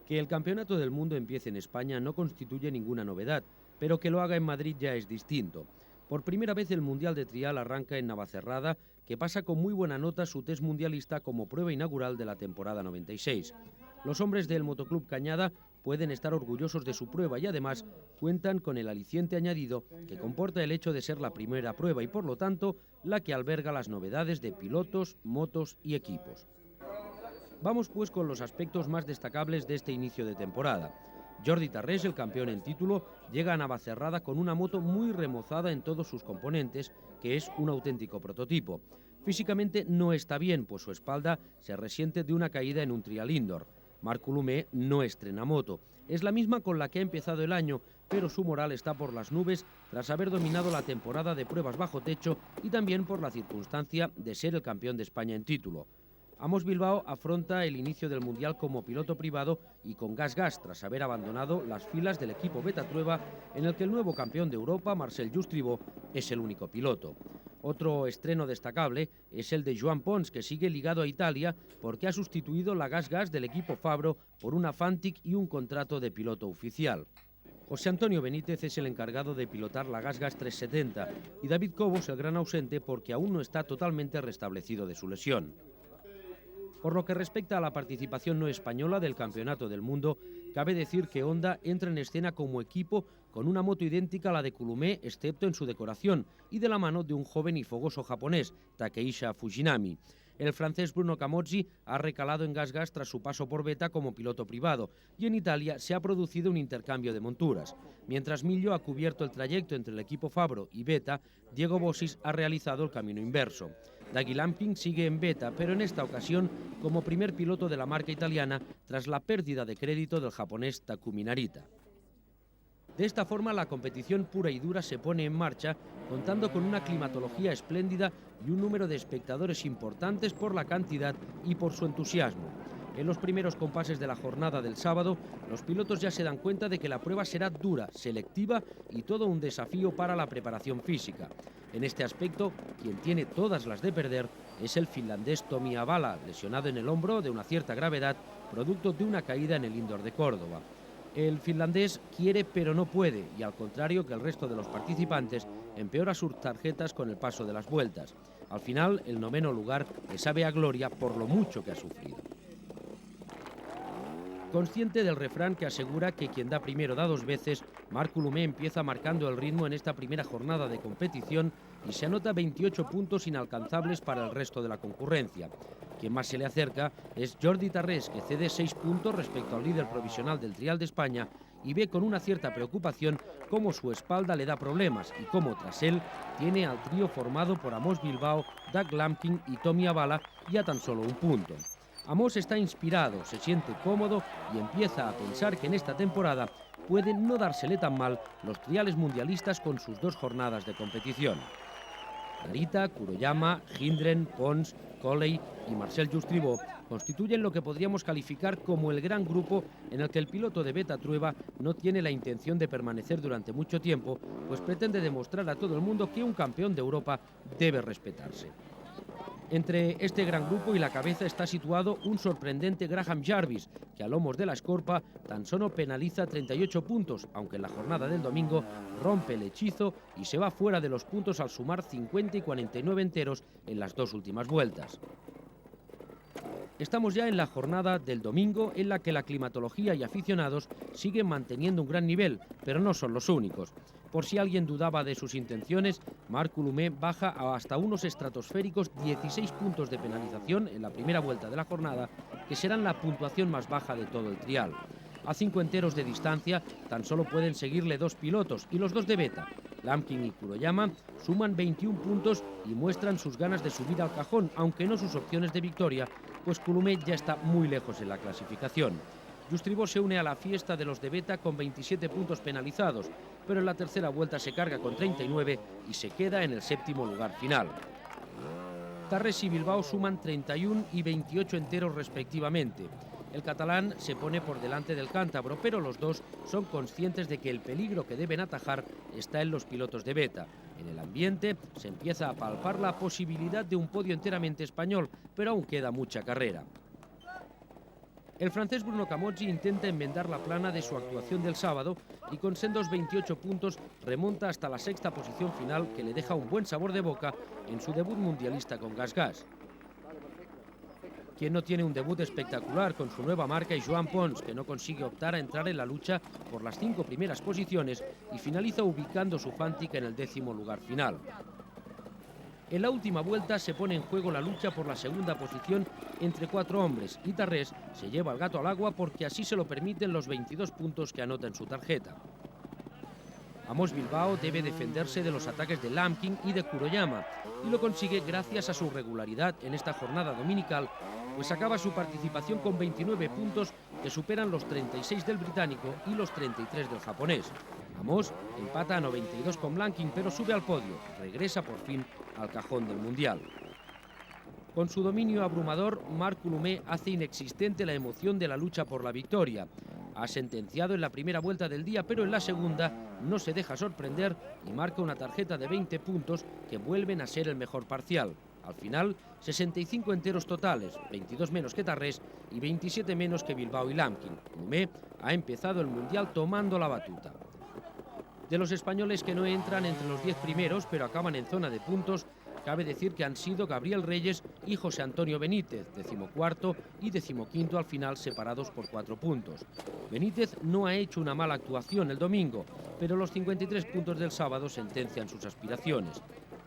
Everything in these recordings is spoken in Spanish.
Que el Campeonato del Mundo empiece en España no constituye ninguna novedad, pero que lo haga en Madrid ya es distinto. Por primera vez el Mundial de Trial arranca en Navacerrada, que pasa con muy buena nota su test mundialista como prueba inaugural de la temporada 96. Los hombres del Motoclub Cañada pueden estar orgullosos de su prueba y además cuentan con el aliciente añadido que comporta el hecho de ser la primera prueba y por lo tanto la que alberga las novedades de pilotos, motos y equipos. Vamos pues con los aspectos más destacables de este inicio de temporada. Jordi Tarrés, el campeón en título, llega a Navacerrada con una moto muy remozada en todos sus componentes, que es un auténtico prototipo. Físicamente no está bien, pues su espalda se resiente de una caída en un trial indoor. Marc Coulomé no estrena moto. Es la misma con la que ha empezado el año, pero su moral está por las nubes tras haber dominado la temporada de pruebas bajo techo y también por la circunstancia de ser el campeón de España en título. Amos Bilbao afronta el inicio del Mundial como piloto privado y con gas tras haber abandonado las filas del equipo Betatrueba, en el que el nuevo campeón de Europa, Marcel Justribó, es el único piloto. Otro estreno destacable es el de Joan Pons, que sigue ligado a Italia porque ha sustituido la gas del equipo Fabro por una Fantic y un contrato de piloto oficial. José Antonio Benítez es el encargado de pilotar la gas 370 y David Cobos el gran ausente porque aún no está totalmente restablecido de su lesión. Por lo que respecta a la participación no española del Campeonato del Mundo, cabe decir que Honda entra en escena como equipo con una moto idéntica a la de Coulomé, excepto en su decoración, y de la mano de un joven y fogoso japonés, Takehisa Fujinami. El francés Bruno Camozzi ha recalado en gas tras su paso por Beta como piloto privado, y en Italia se ha producido un intercambio de monturas. Mientras Millo ha cubierto el trayecto entre el equipo Fabro y Beta, Diego Bossis ha realizado el camino inverso. Dagui Lamping sigue en Beta, pero en esta ocasión como primer piloto de la marca italiana tras la pérdida de crédito del japonés Takumi Narita. De esta forma la competición pura y dura se pone en marcha, contando con una climatología espléndida y un número de espectadores importantes por la cantidad y por su entusiasmo. En los primeros compases de la jornada del sábado, los pilotos ya se dan cuenta de que la prueba será dura, selectiva y todo un desafío para la preparación física. En este aspecto, quien tiene todas las de perder es el finlandés Tomi Avala, lesionado en el hombro de una cierta gravedad, producto de una caída en el indoor de Córdoba. El finlandés quiere pero no puede y, al contrario que el resto de los participantes, empeora sus tarjetas con el paso de las vueltas. Al final, el noveno lugar le sabe a gloria por lo mucho que ha sufrido. Consciente del refrán que asegura que quien da primero da dos veces, Marc Coulomé empieza marcando el ritmo en esta primera jornada de competición y se anota 28 puntos inalcanzables para el resto de la concurrencia. Quien más se le acerca es Jordi Tarrés, que cede 6 puntos respecto al líder provisional del Trial de España y ve con una cierta preocupación cómo su espalda le da problemas y cómo tras él tiene al trío formado por Amos Bilbao, Doug Lampkin y Tomi Avala y a tan solo un punto. Amos está inspirado, se siente cómodo y empieza a pensar que en esta temporada pueden no dársele tan mal los triales mundialistas con sus 2 jornadas de competición. Narita, Kuroyama, Hindren, Pons, Colley y Marcel Justribó constituyen lo que podríamos calificar como el gran grupo en el que el piloto de Betatrueba no tiene la intención de permanecer durante mucho tiempo, pues pretende demostrar a todo el mundo que un campeón de Europa debe respetarse. Entre este gran grupo y la cabeza está situado un sorprendente Graham Jarvis, que a lomos de la Escorpa tan solo penaliza 38 puntos, aunque en la jornada del domingo rompe el hechizo y se va fuera de los puntos al sumar 50 y 49 enteros en las 2 últimas vueltas. Estamos ya en la jornada del domingo, en la que la climatología y aficionados siguen manteniendo un gran nivel, pero no son los únicos. Por si alguien dudaba de sus intenciones, Marc Coulomé baja a hasta unos estratosféricos 16 puntos de penalización en la primera vuelta de la jornada, que serán la puntuación más baja de todo el trial. A 5 enteros de distancia tan solo pueden seguirle 2 pilotos y los 2 de Beta. Lampkin y Kuroyama suman 21 puntos y muestran sus ganas de subir al cajón, aunque no sus opciones de victoria, pues Coulomé ya está muy lejos en la clasificación. Justribó se une a la fiesta de los de Beta con 27 puntos penalizados, pero en la tercera vuelta se carga con 39 y se queda en el 7º lugar final. Tarrés y Bilbao suman 31 y 28 enteros respectivamente. El catalán se pone por delante del cántabro, pero los dos son conscientes de que el peligro que deben atajar está en los pilotos de Beta. En el ambiente se empieza a palpar la posibilidad de un podio enteramente español, pero aún queda mucha carrera. El francés Bruno Camozzi intenta enmendar la plana de su actuación del sábado y con sendos 28 puntos remonta hasta la sexta posición final, que le deja un buen sabor de boca en su debut mundialista con Gas. Quien no tiene un debut espectacular con su nueva marca es Joan Pons, que no consigue optar a entrar en la lucha por las 5 primeras posiciones y finaliza ubicando su Fántica en el 10º lugar final. En la última vuelta se pone en juego la lucha por la segunda posición entre 4 hombres y Tarrés se lleva el gato al agua porque así se lo permiten los 22 puntos que anota en su tarjeta. Amos Bilbao debe defenderse de los ataques de Lamkin y de Kuroyama y lo consigue gracias a su regularidad en esta jornada dominical, pues acaba su participación con 29 puntos que superan los 36 del británico y los 33 del japonés. Amos empata a 92 con Lamkin, pero sube al podio, regresa por fin al cajón del Mundial. Con su dominio abrumador, Marc Coulomé hace inexistente la emoción de la lucha por la victoria. Ha sentenciado en la primera vuelta del día, pero en la segunda no se deja sorprender y marca una tarjeta de 20 puntos que vuelven a ser el mejor parcial. Al final, 65 enteros totales, 22 menos que Tarrés y 27 menos que Bilbao y Lamkin. Coulomé ha empezado el Mundial tomando la batuta. De los españoles que no entran entre los 10 primeros, pero acaban en zona de puntos, cabe decir que han sido Gabriel Reyes y José Antonio Benítez, 14º y 15º al final, separados por 4 puntos. Benítez no ha hecho una mala actuación el domingo, pero los 53 puntos del sábado sentencian sus aspiraciones.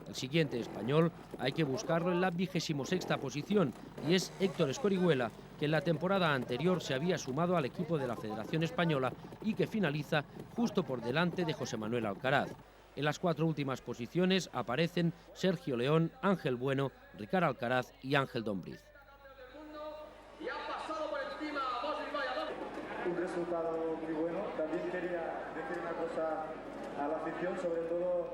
El siguiente español hay que buscarlo en la 26ª posición y es Héctor Escorihuela, que en la temporada anterior se había sumado al equipo de la Federación Española y que finaliza justo por delante de José Manuel Alcaraz. En las 4 últimas posiciones aparecen Sergio León, Ángel Bueno, Ricard Alcaraz y Ángel Dombriz. Un resultado muy bueno. También quería decir una cosa a la afición, sobre todo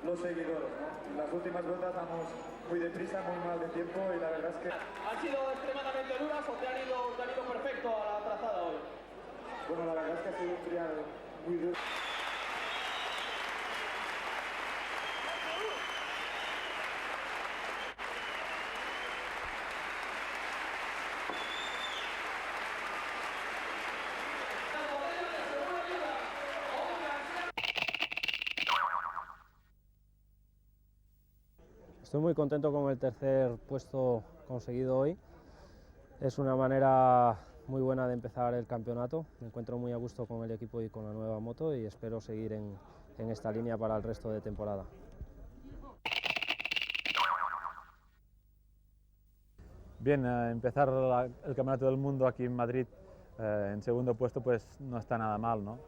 los seguidores, ¿no? En las últimas vueltas vamos muy deprisa, muy mal de tiempo y la verdad es que... ¿Han sido extremadamente duras o te han ido perfecto a la trazada hoy? Bueno, la verdad es que ha sido un trial muy duro. Estoy muy contento con el tercer puesto conseguido hoy. Es una manera muy buena de empezar el campeonato. Me encuentro muy a gusto con el equipo y con la nueva moto y espero seguir en esta línea para el resto de temporada. Bien, empezar el Campeonato del Mundo aquí en Madrid en segundo puesto pues no está nada mal, ¿no?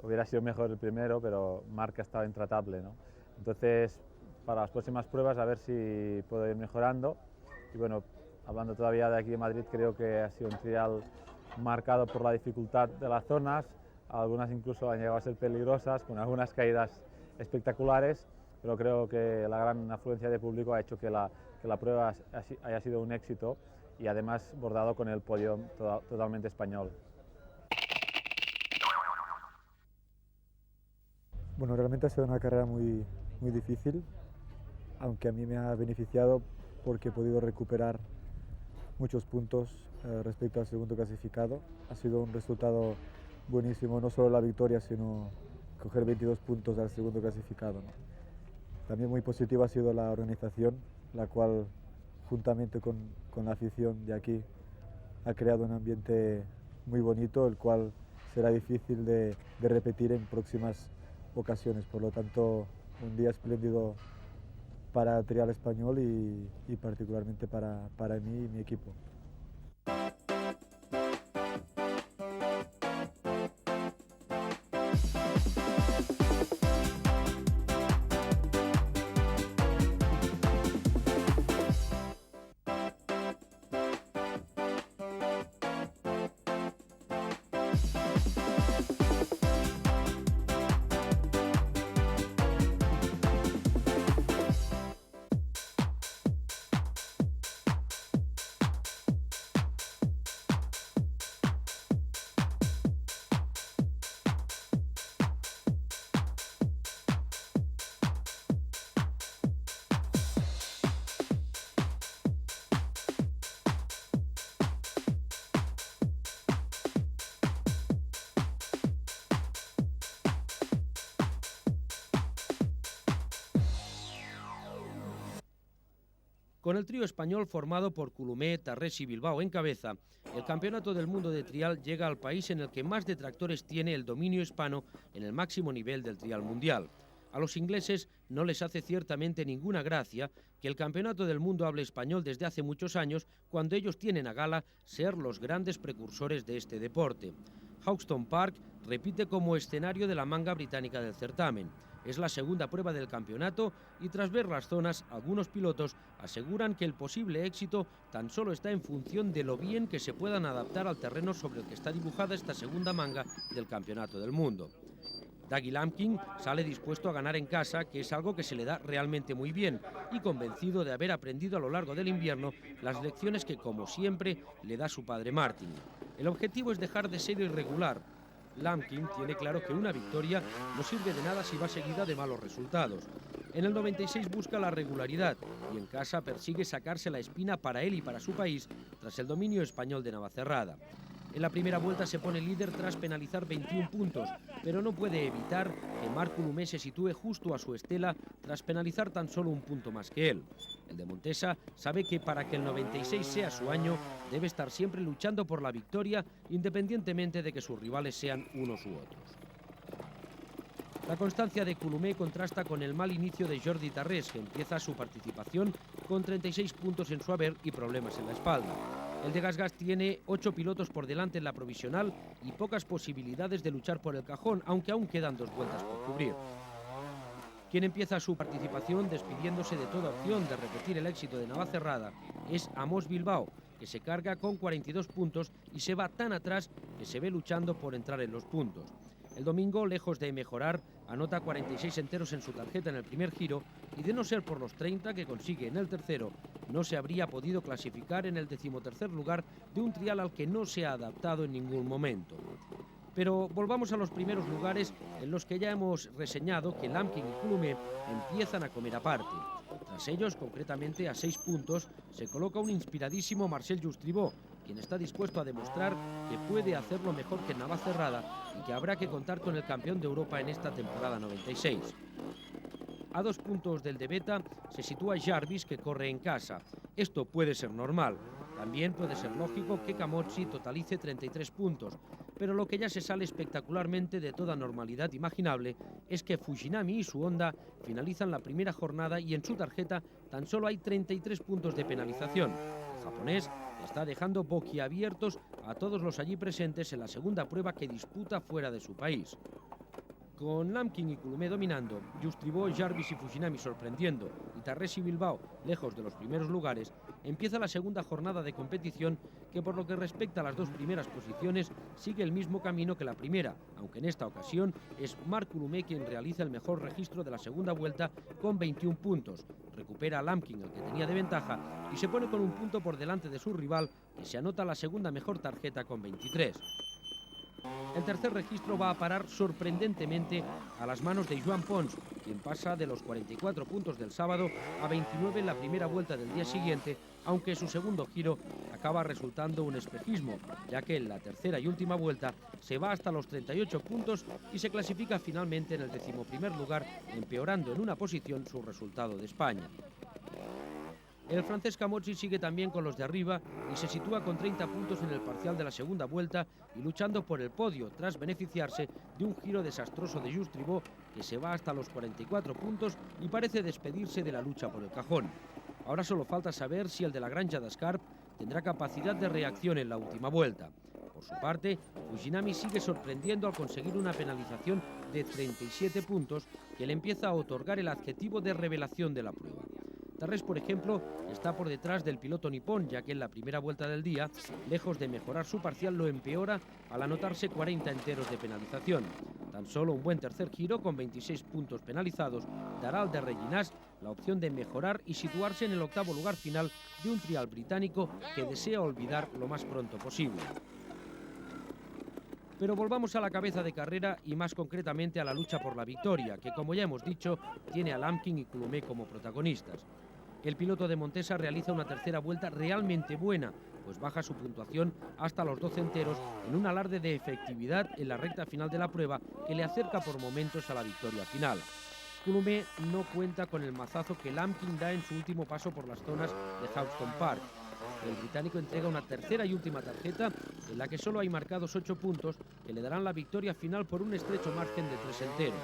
Hubiera sido mejor el primero, pero Marc ha estado intratable, ¿no? Entonces, para las próximas pruebas a ver si puedo ir mejorando. Y bueno, hablando todavía de aquí en Madrid, creo que ha sido un trial marcado por la dificultad de las zonas, algunas incluso han llegado a ser peligrosas, con algunas caídas espectaculares, pero creo que la gran afluencia de público ha hecho que la prueba haya sido un éxito y además bordado con el podio totalmente español. Bueno, realmente ha sido una carrera muy difícil, aunque a mí me ha beneficiado porque he podido recuperar muchos puntos respecto al segundo clasificado. Ha sido un resultado buenísimo, no solo la victoria, sino coger 22 puntos al segundo clasificado, ¿no? También muy positiva ha sido la organización, la cual, juntamente con la afición de aquí, ha creado un ambiente muy bonito, el cual será difícil de repetir en próximas ocasiones. Por lo tanto, un día espléndido para el trial español y particularmente para mí y mi equipo. Con el trío español formado por Coulomet, Tarrés y Bilbao en cabeza, el Campeonato del Mundo de Trial llega al país en el que más detractores tiene el dominio hispano en el máximo nivel del trial mundial. A los ingleses no les hace ciertamente ninguna gracia que el Campeonato del Mundo hable español desde hace muchos años, cuando ellos tienen a gala ser los grandes precursores de este deporte. Hawkston Park repite como escenario de la manga británica del certamen. Es la segunda prueba del campeonato y tras ver las zonas, algunos pilotos aseguran que el posible éxito tan solo está en función de lo bien que se puedan adaptar al terreno sobre el que está dibujada esta segunda manga del Campeonato del Mundo. Dougie Lampkin sale dispuesto a ganar en casa, que es algo que se le da realmente muy bien, y convencido de haber aprendido a lo largo del invierno las lecciones que, como siempre, le da su padre Martin. El objetivo es dejar de ser irregular. Lampkin tiene claro que una victoria no sirve de nada si va seguida de malos resultados. En el 96 busca la regularidad y en casa persigue sacarse la espina para él y para su país tras el dominio español de Navacerrada. En la primera vuelta se pone líder tras penalizar 21 puntos, pero no puede evitar que Marc Coulomet se sitúe justo a su estela tras penalizar tan solo un punto más que él. El de Montesa sabe que para que el 96 sea su año, debe estar siempre luchando por la victoria, independientemente de que sus rivales sean unos u otros. La constancia de Coulomet contrasta con el mal inicio de Jordi Tarrés, que empieza su participación con 36 puntos en su haber y problemas en la espalda. El de GasGas tiene 8 pilotos por delante en la provisional y pocas posibilidades de luchar por el cajón, aunque aún quedan 2 vueltas por cubrir. Quien empieza su participación despidiéndose de toda opción de repetir el éxito de Navacerrada es Amos Bilbao, que se carga con 42 puntos y se va tan atrás que se ve luchando por entrar en los puntos. El domingo, lejos de mejorar, anota 46 enteros en su tarjeta en el primer giro y de no ser por los 30 que consigue en el tercero, no se habría podido clasificar en el 13º lugar de un trial al que no se ha adaptado en ningún momento. Pero volvamos a los primeros lugares en los que ya hemos reseñado que Lampkin y Coulomet empiezan a comer aparte. Tras ellos, concretamente a 6 puntos, se coloca un inspiradísimo Marcel Justribó, quien está dispuesto a demostrar que puede hacerlo mejor que en Navacerrada y que habrá que contar con el campeón de Europa en esta temporada 96. A 2 puntos del de Beta se sitúa Jarvis, que corre en casa. Esto puede ser normal. También puede ser lógico que Camozzi totalice 33 puntos, pero lo que ya se sale espectacularmente de toda normalidad imaginable es que Fujinami y su Honda finalizan la primera jornada y en su tarjeta tan solo hay 33 puntos de penalización. El japonés está dejando boquiabiertos a todos los allí presentes en la segunda prueba que disputa fuera de su país. Con Lampkin y Coulomet dominando, Justribó, Jarvis y Fujinami sorprendiendo y Tarrés y Bilbao lejos de los primeros lugares, empieza la segunda jornada de competición que, por lo que respecta a las 2 primeras posiciones, sigue el mismo camino que la primera, aunque en esta ocasión es Marc Coulomet quien realiza el mejor registro de la segunda vuelta con 21 puntos. Recupera a Lampkin, el que tenía de ventaja, y se pone con un punto por delante de su rival, que se anota la segunda mejor tarjeta con 23. El tercer registro va a parar sorprendentemente a las manos de Joan Pons, quien pasa de los 44 puntos del sábado a 29 en la primera vuelta del día siguiente, aunque su segundo giro acaba resultando un espejismo, ya que en la tercera y última vuelta se va hasta los 38 puntos y se clasifica finalmente en el 11º lugar, empeorando en una posición su resultado de España. El francés Camozzi sigue también con los de arriba y se sitúa con 30 puntos en el parcial de la segunda vuelta y luchando por el podio tras beneficiarse de un giro desastroso de Justribó, que se va hasta los 44 puntos y parece despedirse de la lucha por el cajón. Ahora solo falta saber si el de la Granja d'Escarp tendrá capacidad de reacción en la última vuelta. Por su parte, Fujinami sigue sorprendiendo al conseguir una penalización de 37 puntos que le empieza a otorgar el adjetivo de revelación de la prueba. Tarrés, por ejemplo, está por detrás del piloto nipón, ya que en la primera vuelta del día, lejos de mejorar su parcial, lo empeora al anotarse 40 enteros de penalización. Tan solo un buen tercer giro, con 26 puntos penalizados, dará al de Reginás la opción de mejorar y situarse en el 8º lugar final de un trial británico que desea olvidar lo más pronto posible. Pero volvamos a la cabeza de carrera y más concretamente a la lucha por la victoria, que, como ya hemos dicho, tiene a Lampkin y Coulomet como protagonistas. El piloto de Montesa realiza una tercera vuelta realmente buena, pues baja su puntuación hasta los 12 enteros en un alarde de efectividad en la recta final de la prueba que le acerca por momentos a la victoria final. Coulomb no cuenta con el mazazo que Lampkin da en su último paso por las zonas de Houston Park. El británico entrega una tercera y última tarjeta en la que solo hay marcados 8 puntos que le darán la victoria final por un estrecho margen de 3 enteros.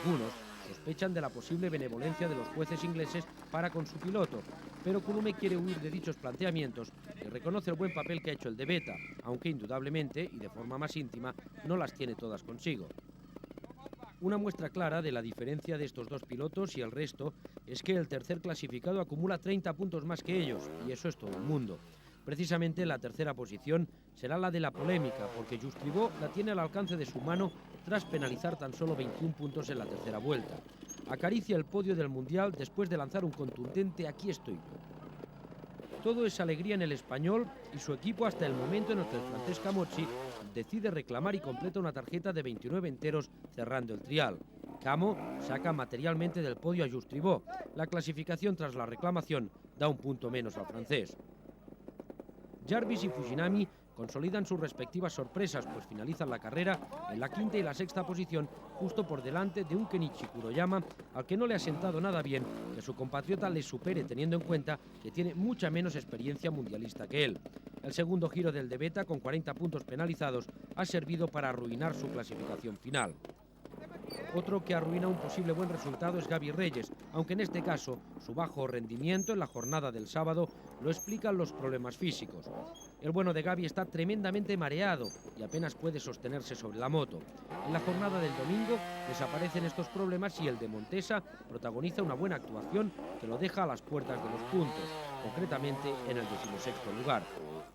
Algunos sospechan de la posible benevolencia de los jueces ingleses para con su piloto, pero Coulomb quiere huir de dichos planteamientos y reconoce el buen papel que ha hecho el de Beta, aunque indudablemente, y de forma más íntima, no las tiene todas consigo. Una muestra clara de la diferencia de estos dos pilotos y el resto es que el tercer clasificado acumula 30 puntos más que ellos, y eso es todo el mundo. Precisamente la tercera posición será la de la polémica, porque Just Ribot la tiene al alcance de su mano tras penalizar tan solo 21 puntos en la tercera vuelta. Acaricia el podio del Mundial después de lanzar un contundente "aquí estoy". Todo es alegría en el español y su equipo hasta el momento en el que el francés Camocci decide reclamar y completa una tarjeta de 29 enteros cerrando el trial. Camo saca materialmente del podio a Just Ribot. La clasificación tras la reclamación da un punto menos al francés. Jarvis y Fujinami consolidan sus respectivas sorpresas, pues finalizan la carrera en la quinta y la sexta posición, justo por delante de un Kenichi Kuroyama, al que no le ha sentado nada bien que su compatriota le supere, teniendo en cuenta que tiene mucha menos experiencia mundialista que él. El segundo giro del de Beta, con 40 puntos penalizados, ha servido para arruinar su clasificación final. Otro que arruina un posible buen resultado es Gaby Reyes, aunque en este caso su bajo rendimiento en la jornada del sábado lo explican los problemas físicos. El bueno de Gaby está tremendamente mareado y apenas puede sostenerse sobre la moto. En la jornada del domingo desaparecen estos problemas y el de Montesa protagoniza una buena actuación que lo deja a las puertas de los puntos, concretamente en el 16º lugar.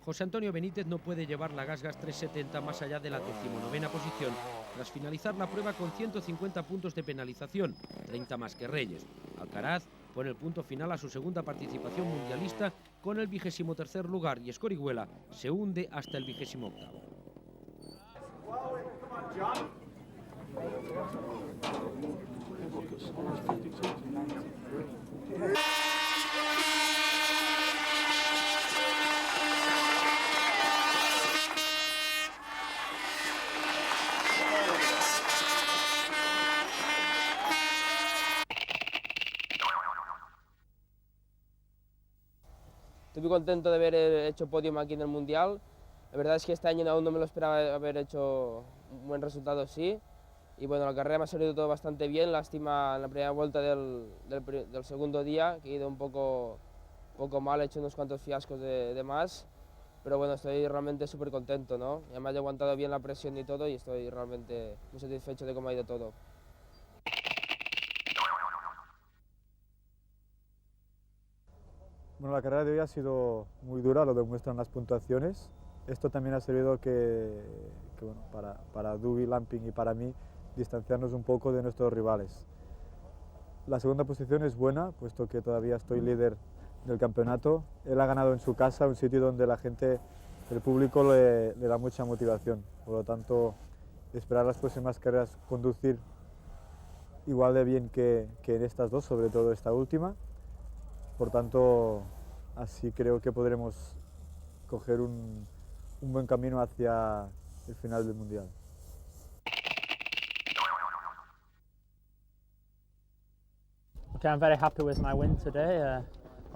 José Antonio Benítez no puede llevar la Gasgas 370 más allá de la 19ª posición, tras finalizar la prueba con 150 puntos de penalización, 30 más que Reyes. Alcaraz pone el punto final a su segunda participación mundialista con el 23º lugar y Escorihuela se hunde hasta el 28º. Estoy muy contento de haber hecho podium aquí en el Mundial. La verdad es que este año aún no me lo esperaba haber hecho un buen resultado así. Y bueno, la carrera me ha salido todo bastante bien. Lástima en la primera vuelta del segundo día, que he ido un poco mal, he hecho unos cuantos fiascos de más. Pero bueno, estoy realmente súper contento, ¿no? Ya me he aguantado bien la presión y todo y estoy realmente muy satisfecho de cómo ha ido todo. Bueno, la carrera de hoy ha sido muy dura, lo demuestran las puntuaciones. Esto también ha servido bueno, para Duby, Lampkin y para mí distanciarnos un poco de nuestros rivales. La segunda posición es buena, puesto que todavía estoy líder del campeonato. Él ha ganado en su casa, un sitio donde la gente, el público le da mucha motivación. Por lo tanto, esperar las próximas carreras conducir igual de bien que en estas dos, sobre todo esta última. Por tanto, así creo que podremos coger un buen camino hacia el final del Mundial. Okay, I'm very happy with my win today. I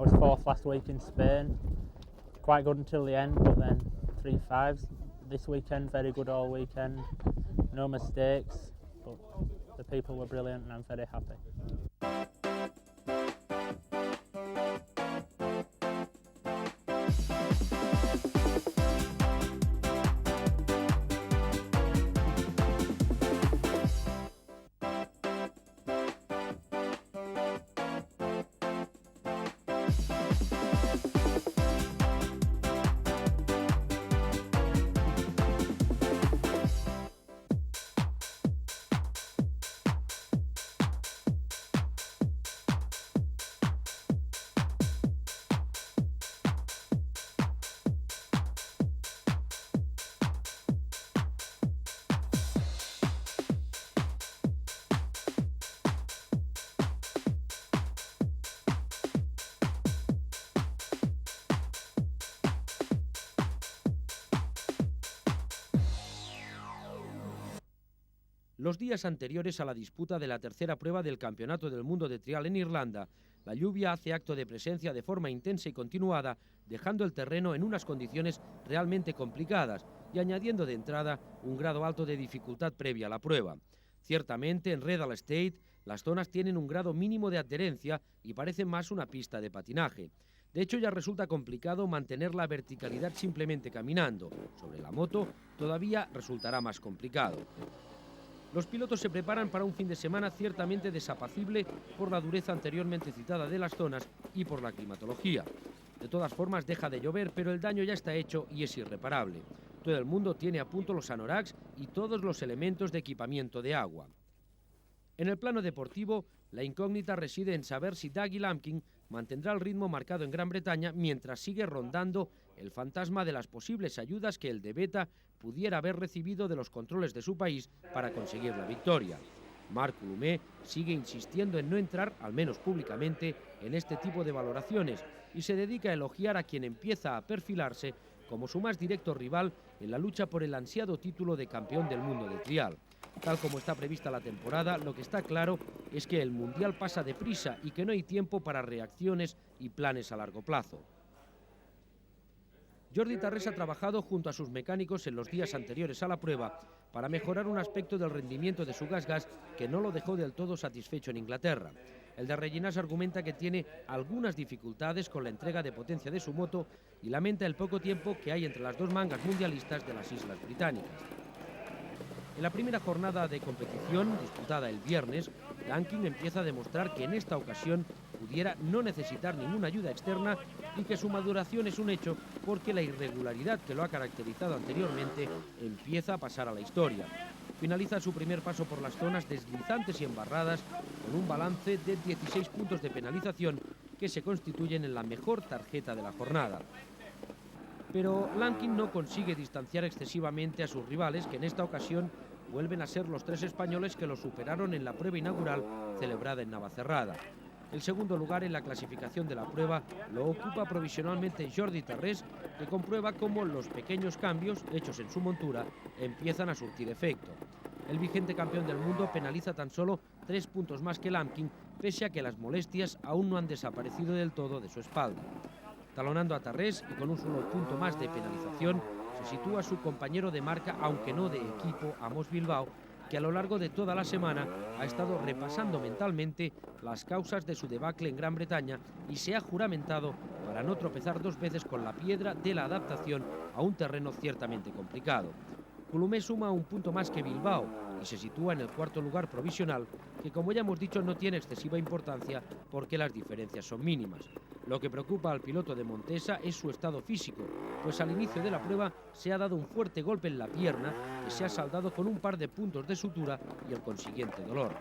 was fourth last week in Spain, quite good until the end, but then 3 5s. This weekend, very good all weekend, no mistakes, but the people were brilliant and I'm very happy. Los días anteriores a la disputa de la tercera prueba del Campeonato del Mundo de Trial en Irlanda, la lluvia hace acto de presencia de forma intensa y continuada, dejando el terreno en unas condiciones realmente complicadas y añadiendo de entrada un grado alto de dificultad previa a la prueba. Ciertamente, en Redall State, las zonas tienen un grado mínimo de adherencia y parecen más una pista de patinaje. De hecho, ya resulta complicado mantener la verticalidad simplemente caminando. Sobre la moto, todavía resultará más complicado. Los pilotos se preparan para un fin de semana ciertamente desapacible por la dureza anteriormente citada de las zonas y por la climatología. De todas formas, deja de llover, pero el daño ya está hecho y es irreparable. Todo el mundo tiene a punto los anoraks y todos los elementos de equipamiento de agua. En el plano deportivo, la incógnita reside en saber si Dougie Lampkin mantendrá el ritmo marcado en Gran Bretaña mientras sigue rondando el fantasma de las posibles ayudas que el de Beta pudiera haber recibido de los controles de su país para conseguir la victoria. Marc Coulomé sigue insistiendo en no entrar, al menos públicamente, en este tipo de valoraciones y se dedica a elogiar a quien empieza a perfilarse como su más directo rival en la lucha por el ansiado título de campeón del mundo de trial. Tal como está prevista la temporada, lo que está claro es que el Mundial pasa deprisa y que no hay tiempo para reacciones y planes a largo plazo. Jordi Tarrés ha trabajado junto a sus mecánicos en los días anteriores a la prueba para mejorar un aspecto del rendimiento de su gas que no lo dejó del todo satisfecho en Inglaterra. El de Reginas argumenta que tiene algunas dificultades con la entrega de potencia de su moto y lamenta el poco tiempo que hay entre las dos mangas mundialistas de las Islas Británicas. En la primera jornada de competición, disputada el viernes, Lampkin empieza a demostrar que en esta ocasión pudiera no necesitar ninguna ayuda externa y que su maduración es un hecho porque la irregularidad que lo ha caracterizado anteriormente empieza a pasar a la historia. Finaliza su primer paso por las zonas deslizantes y embarradas con un balance de 16 puntos de penalización que se constituyen en la mejor tarjeta de la jornada. Pero Lampkin no consigue distanciar excesivamente a sus rivales, que en esta ocasión vuelven a ser los tres españoles que lo superaron en la prueba inaugural celebrada en Navacerrada. El segundo lugar en la clasificación de la prueba lo ocupa provisionalmente Jordi Tarrés, que comprueba cómo los pequeños cambios hechos en su montura empiezan a surtir efecto. El vigente campeón del mundo penaliza tan solo 3 puntos más que Lampkin, pese a que las molestias aún no han desaparecido del todo de su espalda. Talonando a Tarrés y con un solo punto más de penalización, se sitúa su compañero de marca, aunque no de equipo, Amos Bilbao, que a lo largo de toda la semana ha estado repasando mentalmente las causas de su debacle en Gran Bretaña y se ha juramentado para no tropezar dos veces con la piedra de la adaptación a un terreno ciertamente complicado. Coulomé suma un punto más que Bilbao y se sitúa en el cuarto lugar provisional, que como ya hemos dicho no tiene excesiva importancia porque las diferencias son mínimas. Lo que preocupa al piloto de Montesa es su estado físico, pues al inicio de la prueba se ha dado un fuerte golpe en la pierna que se ha saldado con un par de puntos de sutura y el consiguiente dolor.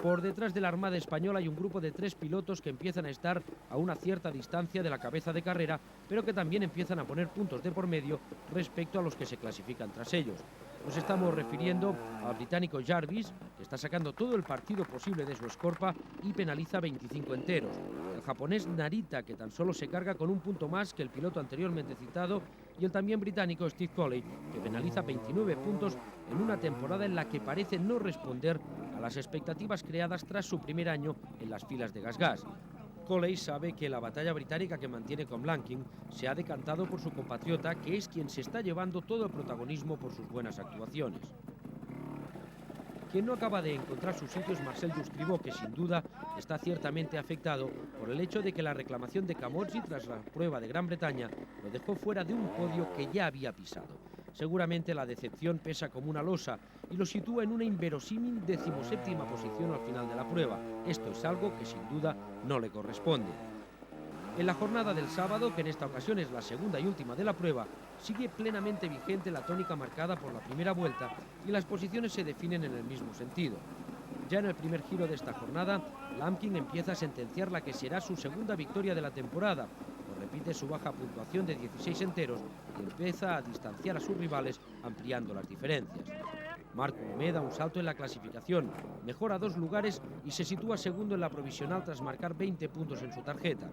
Por detrás de la Armada Española hay un grupo de 3 pilotos que empiezan a estar a una cierta distancia de la cabeza de carrera, pero que también empiezan a poner puntos de por medio respecto a los que se clasifican tras ellos. Nos estamos refiriendo al británico Jarvis, que está sacando todo el partido posible de su escorpa y penaliza 25 enteros. El japonés Narita, que tan solo se carga con un punto más que el piloto anteriormente citado, y el también británico Steve Coley, que penaliza 29 puntos en una temporada en la que parece no responder a las expectativas creadas tras su primer año en las filas de GasGas. Coley sabe que la batalla británica que mantiene con Lampkin se ha decantado por su compatriota, que es quien se está llevando todo el protagonismo por sus buenas actuaciones. Quien no acaba de encontrar su sitio es Marcel Justribó, que sin duda está ciertamente afectado por el hecho de que la reclamación de Camozzi tras la prueba de Gran Bretaña lo dejó fuera de un podio que ya había pisado. Seguramente la decepción pesa como una losa y lo sitúa en una inverosímil 17ª posición al final de la prueba. Esto es algo que sin duda no le corresponde. En la jornada del sábado, que en esta ocasión es la segunda y última de la prueba, sigue plenamente vigente la tónica marcada por la primera vuelta y las posiciones se definen en el mismo sentido. Ya en el primer giro de esta jornada, Lampkin empieza a sentenciar la que será su segunda victoria de la temporada. Repite su baja puntuación de 16 enteros y empieza a distanciar a sus rivales, ampliando las diferencias. Marc Coulomé da un salto en la clasificación, mejora 2 lugares y se sitúa segundo en la provisional tras marcar 20 puntos en su tarjeta.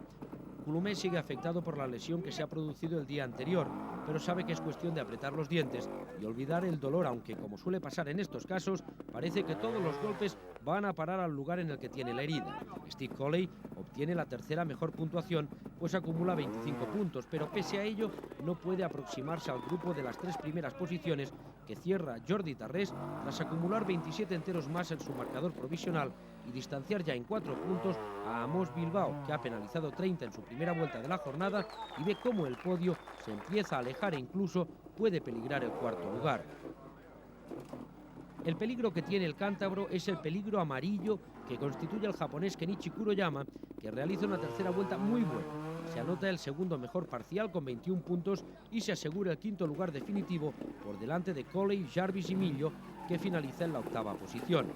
Coulomé sigue afectado por la lesión que se ha producido el día anterior, pero sabe que es cuestión de apretar los dientes y olvidar el dolor, aunque, como suele pasar en estos casos, parece que todos los golpes van a parar al lugar en el que tiene la herida. Steve Colley obtiene la tercera mejor puntuación, pues acumula 25 puntos, pero pese a ello no puede aproximarse al grupo de las 3 primeras posiciones que cierra Jordi Tarrés tras acumular 27 enteros más en su marcador provisional y distanciar ya en 4 puntos a Amos Bilbao, que ha penalizado 30 en su primera vuelta de la jornada y ve cómo el podio se empieza a alejar e incluso puede peligrar el cuarto lugar. El peligro que tiene el cántabro es el peligro amarillo que constituye el japonés Kenichi Kuroyama, que realiza una tercera vuelta muy buena. Se anota el segundo mejor parcial con 21 puntos y se asegura el quinto lugar definitivo por delante de Colley, Jarvis y Millo, que finaliza en la octava posición.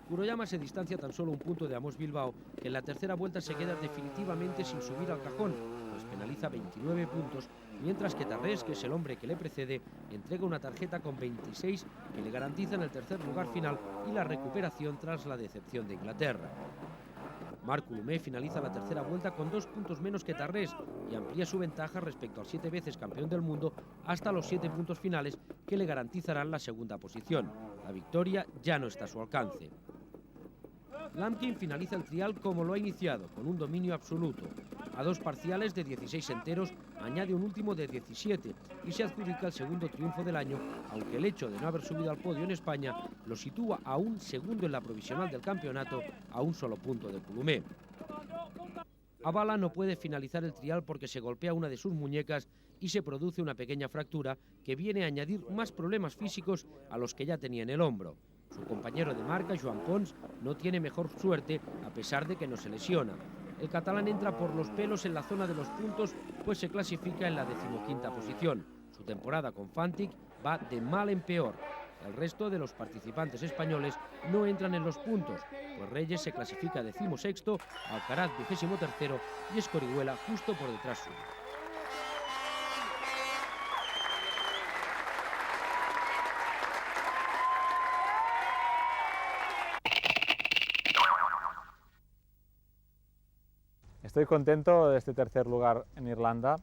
Kuroyama se distancia tan solo un punto de Amos Bilbao, que en la tercera vuelta se queda definitivamente sin subir al cajón, pues penaliza 29 puntos, mientras que Tarrés, que es el hombre que le precede, entrega una tarjeta con 26 que le garantizan el tercer lugar final y la recuperación tras la decepción de Inglaterra. Marc Coulomé finaliza la tercera vuelta con 2 puntos menos que Tarrés y amplía su ventaja respecto al 7 veces campeón del mundo hasta los 7 puntos finales que le garantizarán la segunda posición. La victoria ya no está a su alcance. Lampkin finaliza el trial como lo ha iniciado, con un dominio absoluto. A 2 parciales de 16 enteros añade un último de 17 y se adjudica el segundo triunfo del año, aunque el hecho de no haber subido al podio en España lo sitúa a un segundo en la provisional del campeonato, a un solo punto de Coulomé. Abala no puede finalizar el trial porque se golpea una de sus muñecas y se produce una pequeña fractura que viene a añadir más problemas físicos a los que ya tenía en el hombro. Su compañero de marca, Joan Pons, no tiene mejor suerte a pesar de que no se lesiona. El catalán entra por los pelos en la zona de los puntos, pues se clasifica en la 15ª posición. Su temporada con Fantic va de mal en peor. El resto de los participantes españoles no entran en los puntos, pues Reyes se clasifica 16º, Alcaraz 23º y Escorihuela justo por detrás suyo. Estoy contento de este tercer lugar en Irlanda,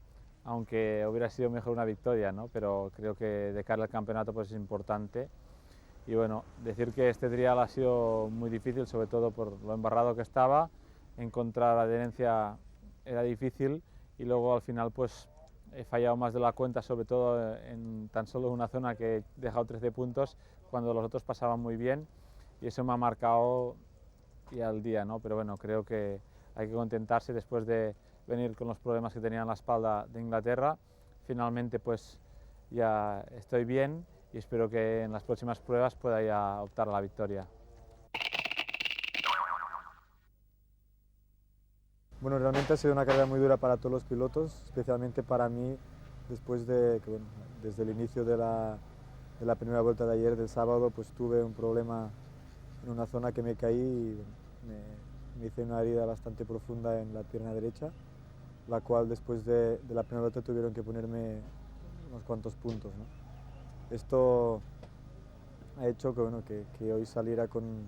aunque hubiera sido mejor una victoria, ¿no? Pero creo que de cara al campeonato pues es importante. Y bueno, decir que este trial ha sido muy difícil, sobre todo por lo embarrado que estaba, encontrar adherencia era difícil y luego al final pues he fallado más de la cuenta, sobre todo en tan solo una zona que he dejado 13 puntos cuando los otros pasaban muy bien y eso me ha marcado y al día, ¿no? Pero bueno, creo que hay que contentarse después de venir con los problemas que tenía en la espalda de Inglaterra. Finalmente pues ya estoy bien y espero que en las próximas pruebas pueda ya optar a la victoria. Bueno, realmente ha sido una carrera muy dura para todos los pilotos, especialmente para mí después de que, bueno, desde el inicio de la primera vuelta de ayer, del sábado, pues tuve un problema en una zona que me caí y me hice una herida bastante profunda en la pierna derecha, la cual después de la primera vuelta tuvieron que ponerme unos cuantos puntos, ¿no? Esto ha hecho que, bueno, que hoy saliera con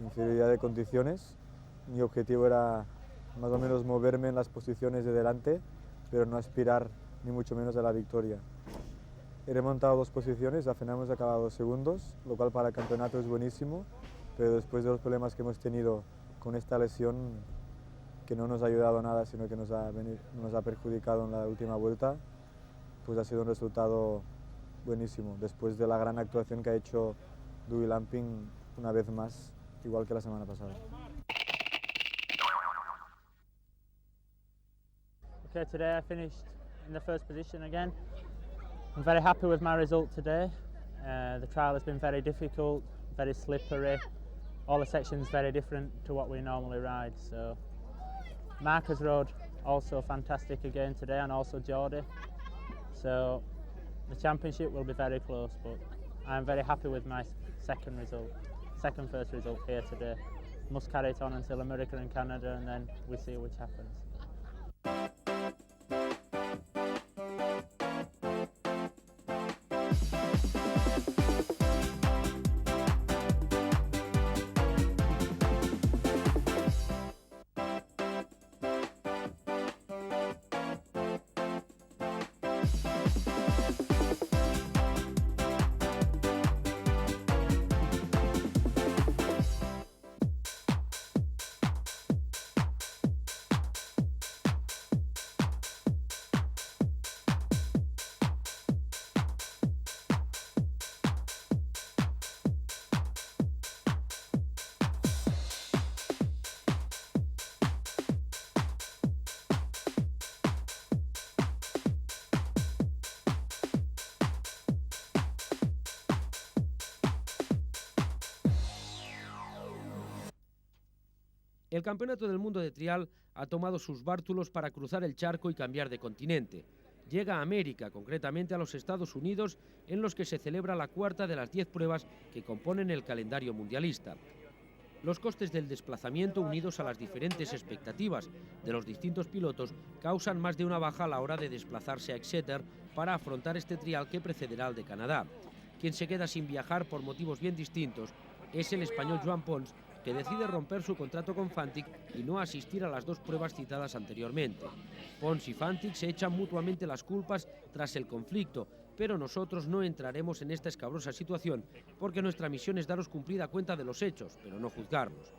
inferioridad de condiciones. Mi objetivo era más o menos moverme en las posiciones de delante, pero no aspirar ni mucho menos a la victoria. He remontado 2 posiciones, al final hemos acabado segundos, lo cual para el campeonato es buenísimo, pero después de los problemas que hemos tenido con esta lesión, que no nos ha ayudado a nada, sino que nos ha perjudicado en la última vuelta, pues ha sido un resultado buenísimo, después de la gran actuación que ha hecho Dougie Lampkin una vez más, igual que la semana pasada. Okay, today I finished in the first position again. I'm very happy with my result today. The trial has been very difficult, very slippery. All the sections very different to what we normally ride. So Marcus rode also fantastic again today, and also Jordi. So the championship will be very close, but I'm very happy with my second first result here today. Must carry it on until America and Canada, and then we see which happens. El Campeonato del Mundo de Trial ha tomado sus bártulos para cruzar el charco y cambiar de continente. Llega a América, concretamente a los Estados Unidos, en los que se celebra la cuarta de las 10 pruebas que componen el calendario mundialista. Los costes del desplazamiento, unidos a las diferentes expectativas de los distintos pilotos, causan más de una baja a la hora de desplazarse a Exeter para afrontar este trial que precederá al de Canadá. Quien se queda sin viajar por motivos bien distintos es el español Joan Pons, que decide romper su contrato con Fantic y no asistir a las 2 pruebas citadas anteriormente. Pons y Fantic se echan mutuamente las culpas tras el conflicto, pero nosotros no entraremos en esta escabrosa situación porque nuestra misión es daros cumplida cuenta de los hechos, pero no juzgarlos.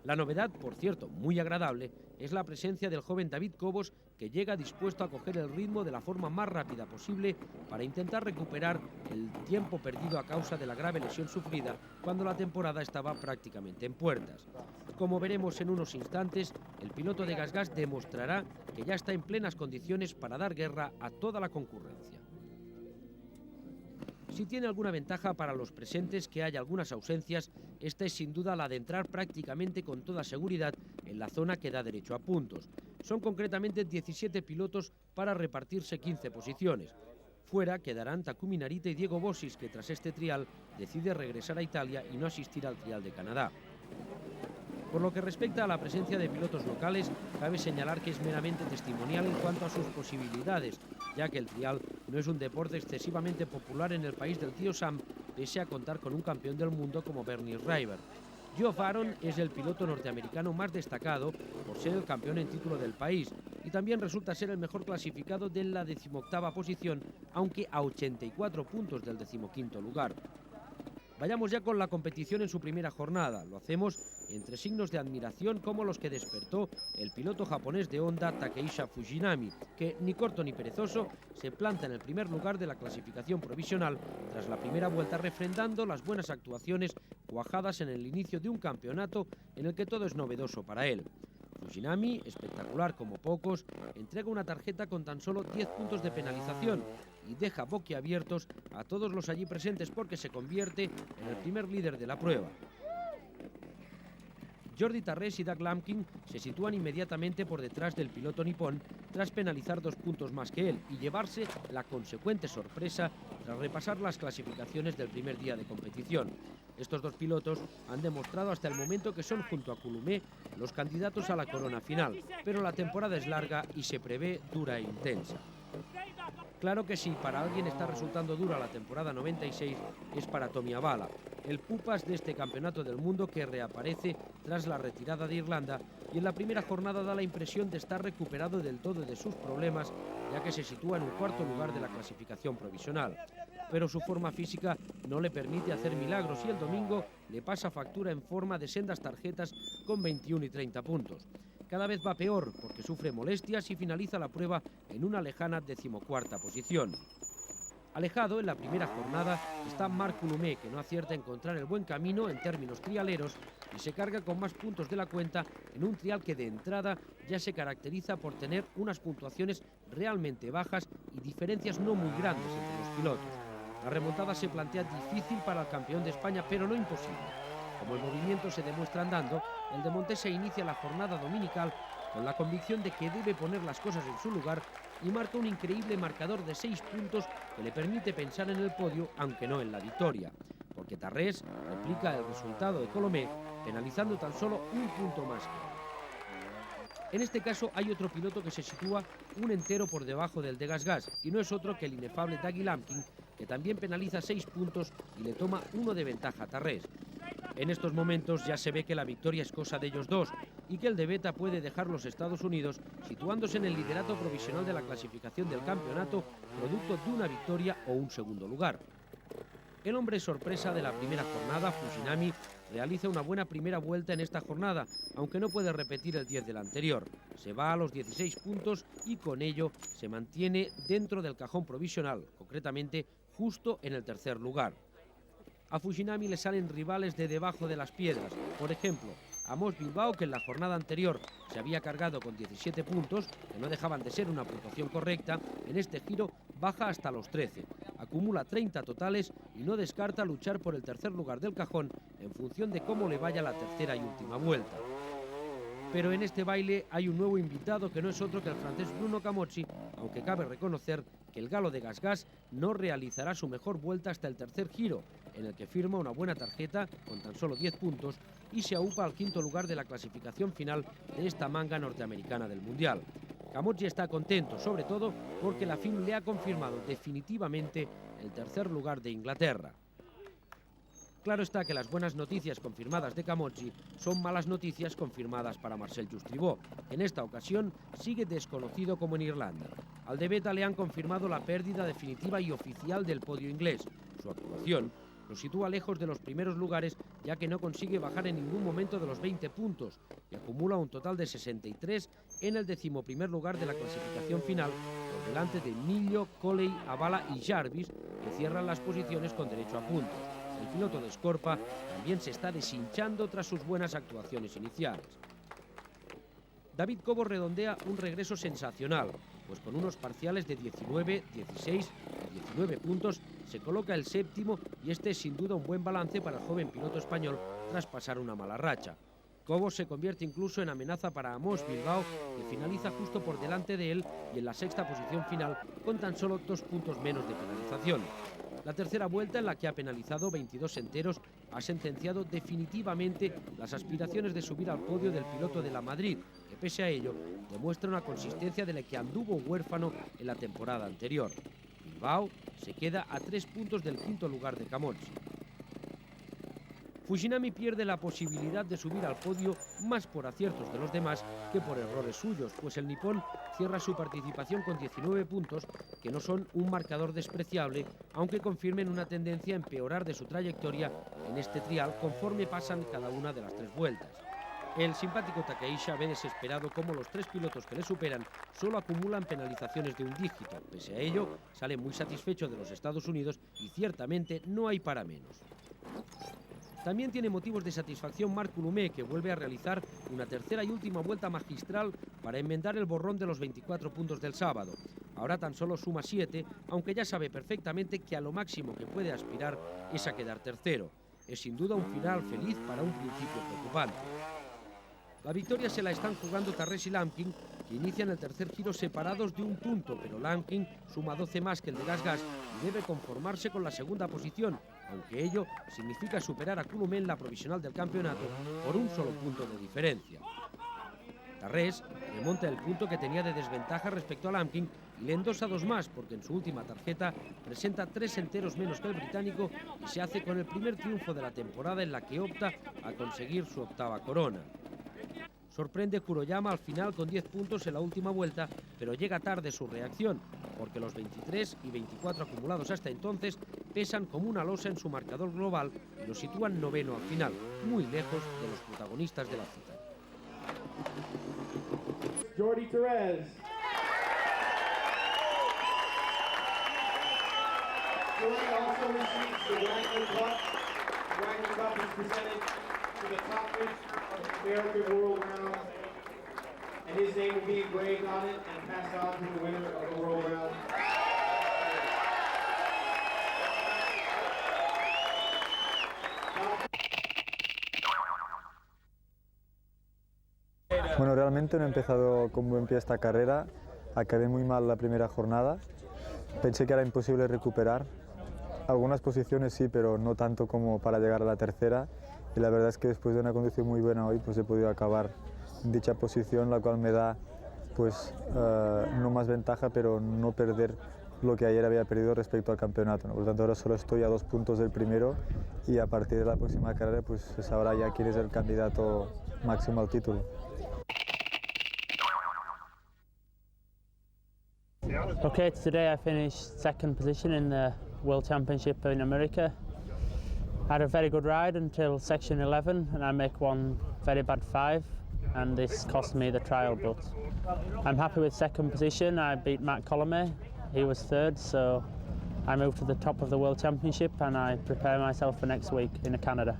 La novedad, por cierto, muy agradable, es la presencia del joven David Cobos, que llega dispuesto a coger el ritmo de la forma más rápida posible para intentar recuperar el tiempo perdido a causa de la grave lesión sufrida cuando la temporada estaba prácticamente en puertas. Como veremos en unos instantes, el piloto de GasGas demostrará que ya está en plenas condiciones para dar guerra a toda la concurrencia. Si tiene alguna ventaja para los presentes que haya algunas ausencias, esta es sin duda la de entrar prácticamente con toda seguridad en la zona que da derecho a puntos. Son concretamente 17 pilotos para repartirse 15 posiciones. Fuera quedarán Takumi Narita y Diego Bossis, que tras este trial decide regresar a Italia y no asistir al trial de Canadá. Por lo que respecta a la presencia de pilotos locales, cabe señalar que es meramente testimonial en cuanto a sus posibilidades, ya que el trial no es un deporte excesivamente popular en el país del tío Sam, pese a contar con un campeón del mundo como Bernie River. Geoff Aaron es el piloto norteamericano más destacado por ser el campeón en título del país y también resulta ser el mejor clasificado de la 18ª posición, aunque a 84 puntos del 15º lugar. Vayamos ya con la competición en su primera jornada. Lo hacemos entre signos de admiración como los que despertó el piloto japonés de Honda Takehisa Fujinami, que ni corto ni perezoso se planta en el primer lugar de la clasificación provisional tras la primera vuelta, refrendando las buenas actuaciones cuajadas en el inicio de un campeonato en el que todo es novedoso para él. Fujinami, espectacular como pocos, entrega una tarjeta con tan solo 10 puntos de penalización y deja boquiabiertos a todos los allí presentes porque se convierte en el primer líder de la prueba. Jordi Tarrés y Doug Lampkin se sitúan inmediatamente por detrás del piloto nipón tras penalizar 2 puntos más que él y llevarse la consecuente sorpresa tras repasar las clasificaciones del primer día de competición. Estos 2 pilotos han demostrado hasta el momento que son, junto a Coulomé, los candidatos a la corona final, pero la temporada es larga y se prevé dura e intensa. Claro que si para alguien está resultando dura la temporada 96 es para Tommy Avala, el pupas de este campeonato del mundo que reaparece tras la retirada de Irlanda y en la primera jornada da la impresión de estar recuperado del todo de sus problemas, ya que se sitúa en un 4º lugar de la clasificación provisional. Pero su forma física no le permite hacer milagros y el domingo le pasa factura en forma de sendas tarjetas con 21 y 30 puntos. Cada vez va peor porque sufre molestias y finaliza la prueba en una lejana 14ª posición. Alejado en la primera jornada está Marc Coulomé, que no acierta a encontrar el buen camino en términos trialeros y se carga con más puntos de la cuenta en un trial que de entrada ya se caracteriza por tener unas puntuaciones realmente bajas y diferencias no muy grandes entre los pilotos. La remontada se plantea difícil para el campeón de España, pero no imposible. Como el movimiento se demuestra andando, el de Montesa inicia la jornada dominical con la convicción de que debe poner las cosas en su lugar y marca un increíble marcador de 6 puntos que le permite pensar en el podio, aunque no en la victoria, porque Tarrés replica el resultado de Coulomé, penalizando tan solo un punto más que él. En este caso hay otro piloto que se sitúa un entero por debajo del de GasGas y no es otro que el inefable Dougie Lampkin, que también penaliza 6 puntos y le toma 1 de ventaja a Tarrés. En estos momentos ya se ve que la victoria es cosa de ellos dos y que el de Beta puede dejar los Estados Unidos situándose en el liderato provisional de la clasificación del campeonato, producto de una victoria o un segundo lugar. El hombre sorpresa de la primera jornada, Fujinami, realiza una buena primera vuelta en esta jornada, aunque no puede repetir el 10 de la anterior. Se va a los 16 puntos y con ello se mantiene dentro del cajón provisional, concretamente justo en el 3er lugar. A Fujinami le salen rivales de debajo de las piedras, por ejemplo, Amos Bilbao, que en la jornada anterior se había cargado con 17 puntos, que no dejaban de ser una puntuación correcta, en este giro baja hasta los 13, acumula 30 totales y no descarta luchar por el 3er lugar del cajón en función de cómo le vaya la tercera y última vuelta. Pero en este baile hay un nuevo invitado que no es otro que el francés Bruno Camocci, aunque cabe reconocer que el galo de Gasgas no realizará su mejor vuelta hasta el tercer giro, en el que firma una buena tarjeta con tan solo 10 puntos y se aupa al quinto lugar de la clasificación final de esta manga norteamericana del Mundial. Camocci está contento, sobre todo porque la FIM le ha confirmado definitivamente el tercer lugar de Inglaterra. Claro está que las buenas noticias confirmadas de Camocci son malas noticias confirmadas para Marcel Justribó. En esta ocasión sigue desconocido como en Irlanda. Al de Beta le han confirmado la pérdida definitiva y oficial del podio inglés. Su actuación lo sitúa lejos de los primeros lugares, ya que no consigue bajar en ningún momento de los 20 puntos y acumula un total de 63 en el 11º lugar de la clasificación final, por delante de Millo, Coley, Avala y Jarvis, que cierran las posiciones con derecho a puntos. El piloto de Scorpa también se está deshinchando tras sus buenas actuaciones iniciales. David Cobo redondea un regreso sensacional, pues con unos parciales de 19, 16 y 19 puntos se coloca el séptimo y este es sin duda un buen balance para el joven piloto español tras pasar una mala racha. Cobo se convierte incluso en amenaza para Amos Bilbao, que finaliza justo por delante de él y en la sexta posición final con tan solo 2 puntos menos de penalización. La tercera vuelta, en la que ha penalizado 22 enteros, ha sentenciado definitivamente las aspiraciones de subir al podio del piloto de la Madrid, que pese a ello demuestra una consistencia de la que anduvo huérfano en la temporada anterior. Bilbao se queda a 3 puntos del quinto lugar de Camocci. Fujinami pierde la posibilidad de subir al podio más por aciertos de los demás que por errores suyos, pues el nipón cierra su participación con 19 puntos, que no son un marcador despreciable, aunque confirmen una tendencia a empeorar de su trayectoria en este trial conforme pasan cada una de las 3 vueltas. El simpático Takehisa ve desesperado cómo los 3 pilotos que le superan solo acumulan penalizaciones de un dígito. Pese a ello, sale muy satisfecho de los Estados Unidos y ciertamente no hay para menos. También tiene motivos de satisfacción Marc Coulomé, que vuelve a realizar una tercera y última vuelta magistral para enmendar el borrón de los 24 puntos del sábado. Ahora tan solo suma 7, aunque ya sabe perfectamente que a lo máximo que puede aspirar es a quedar tercero. Es sin duda un final feliz para un principio preocupante. La victoria se la están jugando Tarrés y Lampkin, que inician el tercer giro separados de un punto, pero Lampkin suma 12 más que el de Gasgas y debe conformarse con la segunda posición, aunque ello significa superar a Coulomé en la provisional del campeonato por un solo punto de diferencia. Tarrés remonta el punto que tenía de desventaja respecto a Lampkin y le endosa 2 más, porque en su última tarjeta presenta 3 enteros menos que el británico y se hace con el primer triunfo de la temporada en la que opta a conseguir su 8ª corona. Sorprende Kuroyama al final con 10 puntos en la última vuelta, pero llega tarde su reacción, porque los 23 y 24 acumulados hasta entonces pesan como una losa en su marcador global y lo sitúan noveno al final, muy lejos de los protagonistas de la cita. Jordi Torres. Jordi also receives the Wagner Cup. Wagner Cup is presented to the top finisher of the American World Round, and his name will be engraved on it and passed on to the winner of the World Round. Bueno, realmente no he empezado con buen pie esta carrera, acabé muy mal la primera jornada, pensé que era imposible recuperar, algunas posiciones sí, pero no tanto como para llegar a la tercera, y la verdad es que después de una conducción muy buena hoy pues he podido acabar en dicha posición, la cual me da pues no más ventaja, pero no perder lo que ayer había perdido respecto al campeonato, ¿no? Por lo tanto ahora solo estoy a 2 puntos del primero y a partir de la próxima carrera pues se sabrá ya quién es el candidato máximo al título. Okay, today I finished 2nd position in the World Championship in America. I had a very good ride until section 11 and I make one very bad 5 and this cost me the trial, but I'm happy with 2nd position. I beat Matt Coulomé, he was 3rd, so I moved to the top of the World Championship and I prepare myself for next week in Canada.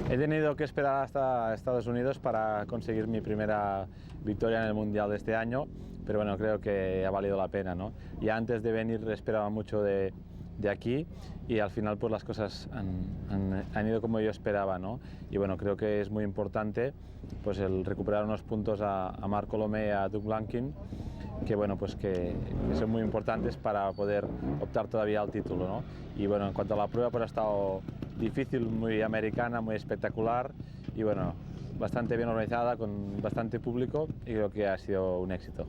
He tenido que esperar hasta Estados Unidos para conseguir mi primera victoria en el Mundial de este año, pero bueno, creo que ha valido la pena, ¿no? Y antes de venir esperaba mucho de de aquí y al final pues las cosas han ido como yo esperaba, ¿no? Y bueno, creo que es muy importante pues el recuperar unos puntos a Marc Colomé y a Doug Blanquin que bueno, pues que son muy importantes para poder optar todavía al título, ¿no? Y bueno, en cuanto a la prueba, pues ha estado difícil, muy americana, muy espectacular y bueno, bastante bien organizada, con bastante público y creo que ha sido un éxito.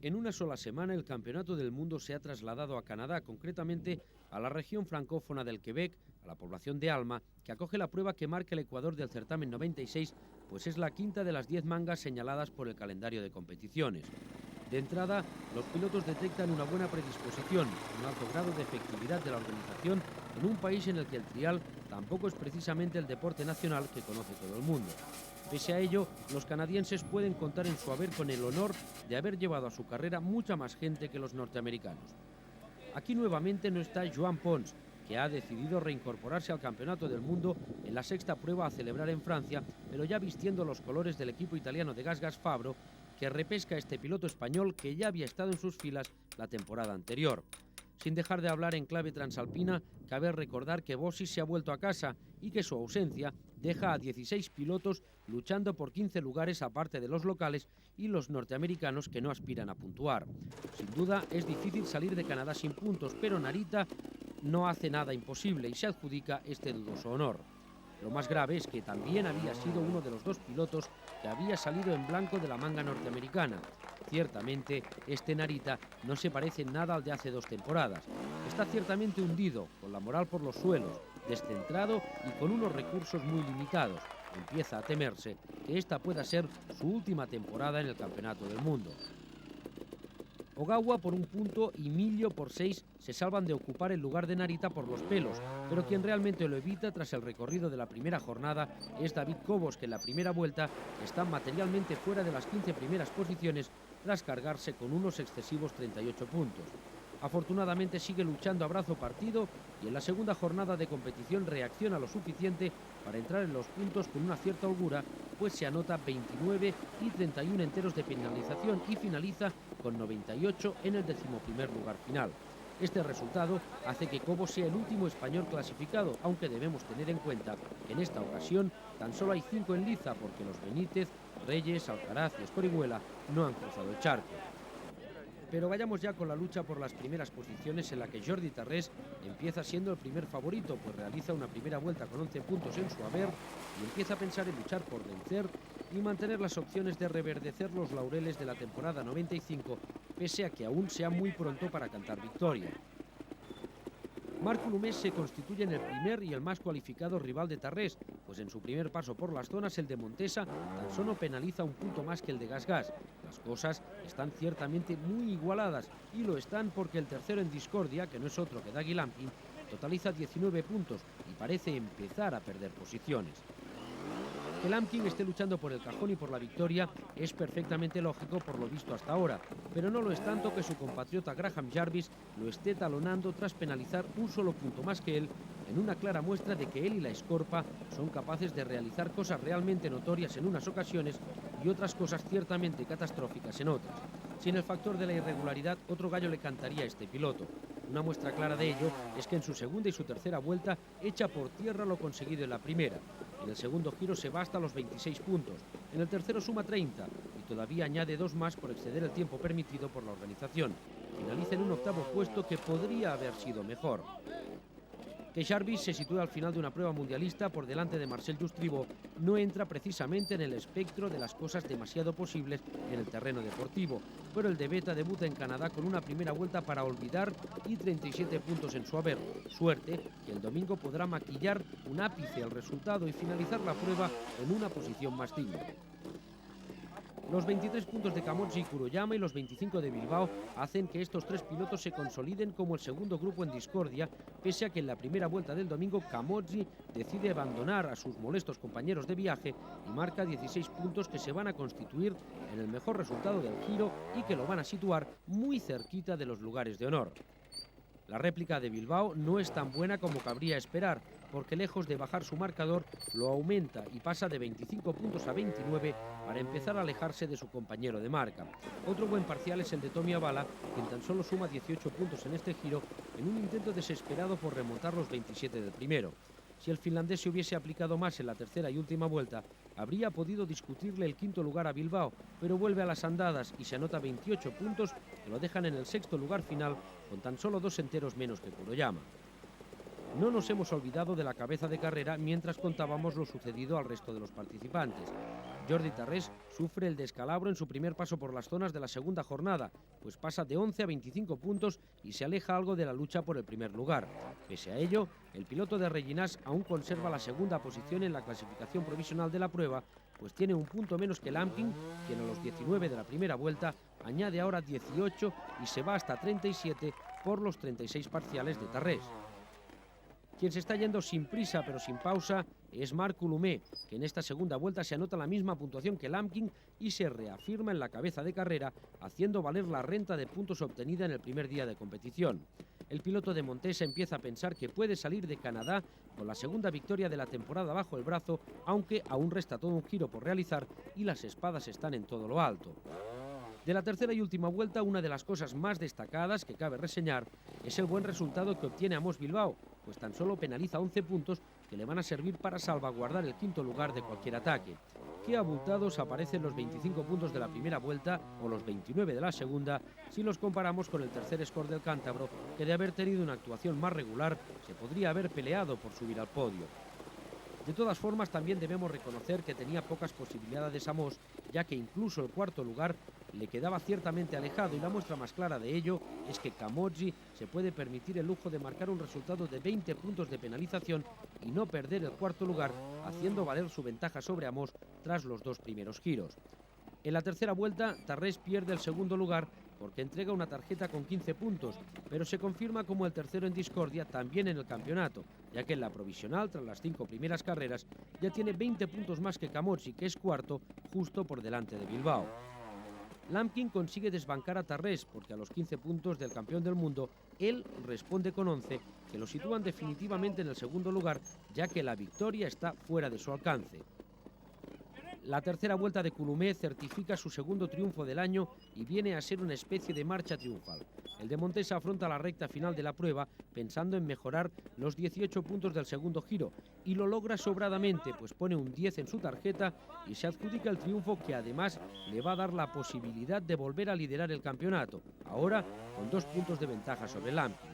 En una sola semana el Campeonato del Mundo se ha trasladado a Canadá, concretamente a la región francófona del Quebec, a la población de Alma, que acoge la prueba que marca el Ecuador del certamen 96, pues es la quinta de las 10 mangas señaladas por el calendario de competiciones. De entrada, los pilotos detectan una buena predisposición, un alto grado de efectividad de la organización en un país en el que el trial tampoco es precisamente el deporte nacional que conoce todo el mundo. Pese a ello, los canadienses pueden contar en su haber con el honor de haber llevado a su carrera mucha más gente que los norteamericanos. Aquí nuevamente no está Joan Pons, que ha decidido reincorporarse al Campeonato del Mundo en la sexta prueba a celebrar en Francia, pero ya vistiendo los colores del equipo italiano de GasGas Fabro, que repesca a este piloto español que ya había estado en sus filas la temporada anterior. Sin dejar de hablar en clave transalpina, cabe recordar que Bossis se ha vuelto a casa y que su ausencia deja a 16 pilotos luchando por 15 lugares aparte de los locales y los norteamericanos que no aspiran a puntuar. Sin duda es difícil salir de Canadá sin puntos, pero Narita no hace nada imposible y se adjudica este dudoso honor. Lo más grave es que también había sido uno de los dos pilotos que había salido en blanco de la manga norteamericana. Ciertamente, este Narita no se parece en nada al de hace 2 temporadas. Está ciertamente hundido, con la moral por los suelos, descentrado y con unos recursos muy limitados. Empieza a temerse que esta pueda ser su última temporada en el Campeonato del Mundo. Ogawa por 1 punto y Millo por 6 se salvan de ocupar el lugar de Narita por los pelos, pero quien realmente lo evita tras el recorrido de la primera jornada es David Cobos, que en la primera vuelta está materialmente fuera de las 15 primeras posiciones tras cargarse con unos excesivos 38 puntos. Afortunadamente sigue luchando a brazo partido y en la segunda jornada de competición reacciona lo suficiente para entrar en los puntos con una cierta holgura, pues se anota 29 y 31 enteros de penalización y finaliza con 98 en el 11º lugar final. Este resultado hace que Cobos sea el último español clasificado, aunque debemos tener en cuenta que en esta ocasión tan solo hay 5 en liza porque los Benítez, Reyes, Alcaraz y Escorihuela no han cruzado el charco. Pero vayamos ya con la lucha por las primeras posiciones en la que Jordi Tarrés empieza siendo el primer favorito, pues realiza una primera vuelta con 11 puntos en su haber y empieza a pensar en luchar por vencer y mantener las opciones de reverdecer los laureles de la temporada 95, pese a que aún sea muy pronto para cantar victoria. Marc Colomé se constituye en el primer y el más cualificado rival de Tarrés, pues en su primer paso por las zonas el de Montesa tan solo penaliza 1 punto más que el de GasGas. Las cosas están ciertamente muy igualadas y lo están porque el tercero en discordia, que no es otro que Dougie Lampkin, totaliza 19 puntos y parece empezar a perder posiciones. Que Lampkin esté luchando por el cajón y por la victoria es perfectamente lógico por lo visto hasta ahora, pero no lo es tanto que su compatriota Graham Jarvis lo esté talonando tras penalizar 1 solo punto más que él, en una clara muestra de que él y la Escorpa son capaces de realizar cosas realmente notorias en unas ocasiones y otras cosas ciertamente catastróficas en otras. Sin el factor de la irregularidad, otro gallo le cantaría a este piloto. Una muestra clara de ello es que en su segunda y su tercera vuelta echa por tierra lo conseguido en la primera. En el segundo giro se va hasta los 26 puntos, en el tercero suma 30 y todavía añade 2 más por exceder el tiempo permitido por la organización. Finaliza en un 8º puesto que podría haber sido mejor. Que Jarvis se sitúe al final de una prueba mundialista por delante de Marcel Justribo no entra precisamente en el espectro de las cosas demasiado posibles en el terreno deportivo, pero el de Beta debuta en Canadá con una primera vuelta para olvidar y 37 puntos en su haber. Suerte que el domingo podrá maquillar un ápice al resultado y finalizar la prueba en una posición más digna. Los 23 puntos de Camozzi y Kuroyama y los 25 de Bilbao hacen que estos tres pilotos se consoliden como el segundo grupo en discordia, pese a que en la primera vuelta del domingo Camozzi decide abandonar a sus molestos compañeros de viaje y marca 16 puntos que se van a constituir en el mejor resultado del Giro y que lo van a situar muy cerquita de los lugares de honor. La réplica de Bilbao no es tan buena como cabría esperar, porque lejos de bajar su marcador, lo aumenta y pasa de 25 puntos a 29 para empezar a alejarse de su compañero de marca. Otro buen parcial es el de Tommy Avala, quien tan solo suma 18 puntos en este Giro, en un intento desesperado por remontar los 27 del primero. Si el finlandés se hubiese aplicado más en la tercera y última vuelta, habría podido discutirle el quinto lugar a Bilbao, pero vuelve a las andadas y se anota 28 puntos que lo dejan en el sexto lugar final, con tan solo 2 enteros menos que Kuroyama. No nos hemos olvidado de la cabeza de carrera mientras contábamos lo sucedido al resto de los participantes. Jordi Tarrés sufre el descalabro en su primer paso por las zonas de la segunda jornada, pues pasa de 11 a 25 puntos y se aleja algo de la lucha por el primer lugar. Pese a ello, el piloto de Reginás aún conserva la segunda posición en la clasificación provisional de la prueba, pues tiene un punto menos que Lampkin, quien a los 19 de la primera vuelta añade ahora 18 y se va hasta 37 por los 36 parciales de Tarrés. Quien se está yendo sin prisa pero sin pausa es Marc Coulomé, que en esta segunda vuelta se anota la misma puntuación que Lampkin y se reafirma en la cabeza de carrera, haciendo valer la renta de puntos obtenida en el primer día de competición. El piloto de Montesa empieza a pensar que puede salir de Canadá con la segunda victoria de la temporada bajo el brazo, aunque aún resta todo un giro por realizar y las espadas están en todo lo alto. De la tercera y última vuelta, una de las cosas más destacadas que cabe reseñar es el buen resultado que obtiene Amos Bilbao, pues tan solo penaliza 11 puntos que le van a servir para salvaguardar el quinto lugar de cualquier ataque. Qué abultados aparecen los 25 puntos de la primera vuelta o los 29 de la segunda si los comparamos con el tercer score del cántabro, que de haber tenido una actuación más regular se podría haber peleado por subir al podio. De todas formas, también debemos reconocer que tenía pocas posibilidades Amos, ya que incluso el cuarto lugar le quedaba ciertamente alejado, y la muestra más clara de ello es que Camozzi se puede permitir el lujo de marcar un resultado de 20 puntos de penalización y no perder el cuarto lugar, haciendo valer su ventaja sobre Amos tras los dos primeros giros. En la tercera vuelta, Tarrés pierde el segundo lugar porque entrega una tarjeta con 15 puntos, pero se confirma como el tercero en discordia también en el campeonato, ya que en la provisional, tras las 5 primeras carreras, ya tiene 20 puntos más que Camozzi, que es cuarto, justo por delante de Bilbao. Lampkin consigue desbancar a Tarrés porque a los 15 puntos del campeón del mundo, él responde con 11, que lo sitúan definitivamente en el segundo lugar, ya que la victoria está fuera de su alcance. La tercera vuelta de Coulomé certifica su segundo triunfo del año y viene a ser una especie de marcha triunfal. El de Montesa afronta la recta final de la prueba pensando en mejorar los 18 puntos del segundo giro y lo logra sobradamente, pues pone un 10 en su tarjeta y se adjudica el triunfo, que además le va a dar la posibilidad de volver a liderar el campeonato, ahora con 2 puntos de ventaja sobre Lampkin.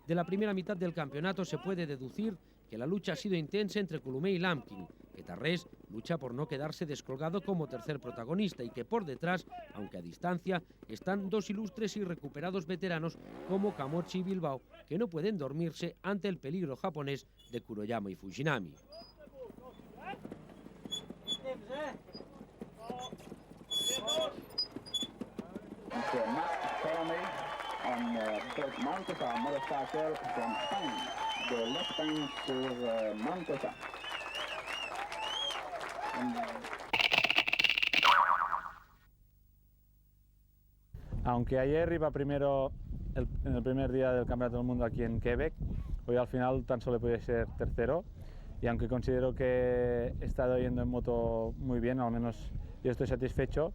De la primera mitad del campeonato se puede deducir que la lucha ha sido intensa entre Coulomé y Lampkin, que Tarrés lucha por no quedarse descolgado como tercer protagonista y que por detrás, aunque a distancia, están dos ilustres y recuperados veteranos como Camozzi y Bilbao, que no pueden dormirse ante el peligro japonés de Kuroyama y Fujinami. En Dirk Montesa, motorcycle from Spain. De Lespen sur Montesa. Aunque ayer iba primero en el primer día del Campeonato del Mundo aquí en Quebec, hoy al final tan solo puede ser tercero, y aunque considero que he estado yendo en moto muy bien, al menos yo estoy satisfecho,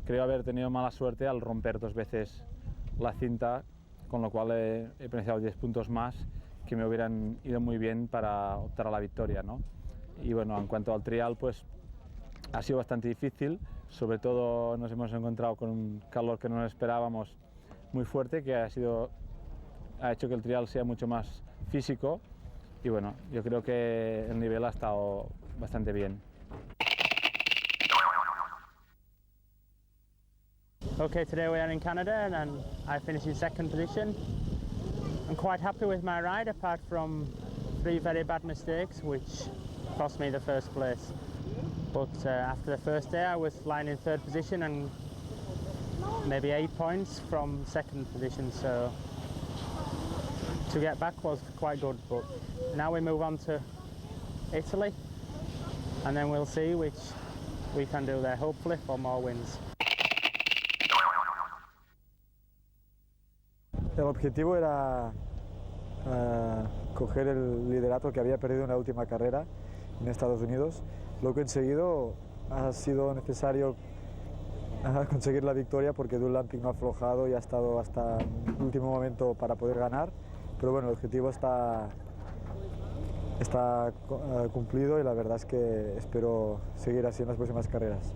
creo haber tenido mala suerte al romper 2 veces la cinta, con lo cual he beneficiado 10 puntos más que me hubieran ido muy bien para optar a la victoria, ¿no? Y bueno, en cuanto al trial, pues ha sido bastante difícil, sobre todo nos hemos encontrado con un calor que no esperábamos muy fuerte, que ha sido ha hecho que el trial sea mucho más físico y bueno, yo creo que el nivel ha estado bastante bien. Okay, today we are in Canada and I finished in second position. I'm quite happy with my ride apart from 3 very bad mistakes which cost me the first place. But after the first day I was flying in third position and maybe 8 points from second position, so to get back was quite good. But now we move on to Italy and then we'll see which we can do there, hopefully for more wins. El objetivo era coger el liderato que había perdido en la última carrera en Estados Unidos. Lo que he conseguido ha sido necesario conseguir la victoria porque Doug Lamping no ha aflojado y ha estado hasta el último momento para poder ganar. Pero bueno, el objetivo está cumplido y la verdad es que espero seguir así en las próximas carreras.